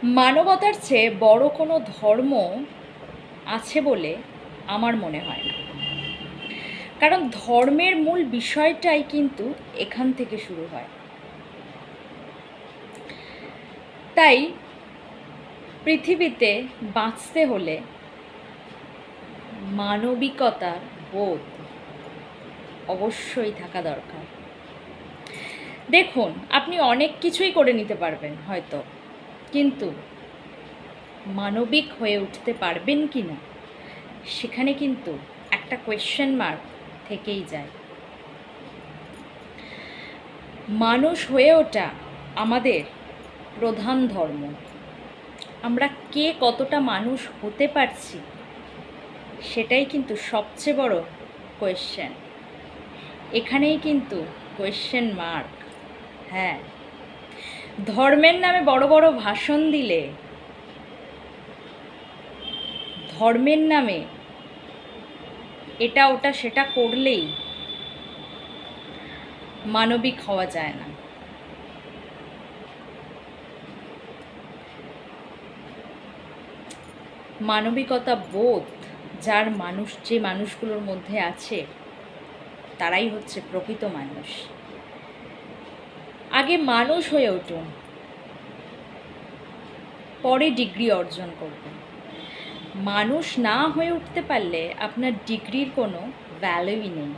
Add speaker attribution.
Speaker 1: মানবতার চেয়ে বড় কোনো ধর্ম আছে বলে আমার মনে হয় না। কারণ ধর্মের মূল বিষয়টাই কিন্তু এখান থেকে শুরু হয়। তাই পৃথিবীতে বাঁচতে হলে মানবিকতার বোধ অবশ্যই থাকা দরকার। দেখুন, আপনি অনেক কিছুই করে নিতে পারবেন হয়তো, কিন্তু মানবিক হয়ে উঠতে পারবেন কি না সেখানে কিন্তু একটা কোয়েশ্চেন মার্ক থেকেই যায়। মানুষ হয়ে ওঠা আমাদের প্রধান ধর্ম। আমরা কে কতটা মানুষ হতে পারছি সেটাই কিন্তু সবচেয়ে বড় কোয়েশ্চেন। এখানেই কিন্তু কোয়েশ্চেন মার্ক। হ্যাঁ, ধর্মের নামে বড় বড় ভাষণ দিলে, ধর্মের নামে এটা ওটা সেটা করলেই মানবিক হওয়া যায় না। মানবিকতা বোধ যে মানুষগুলোর মধ্যে আছে তারাই হচ্ছে প্রকৃত মানুষ। আগে মানুষ হয়ে উঠুন, পরে ডিগ্রি অর্জন করবেন। মানুষ না হয়ে উঠতে পারলে আপনার ডিগ্রির কোনো ভ্যালুই নেই।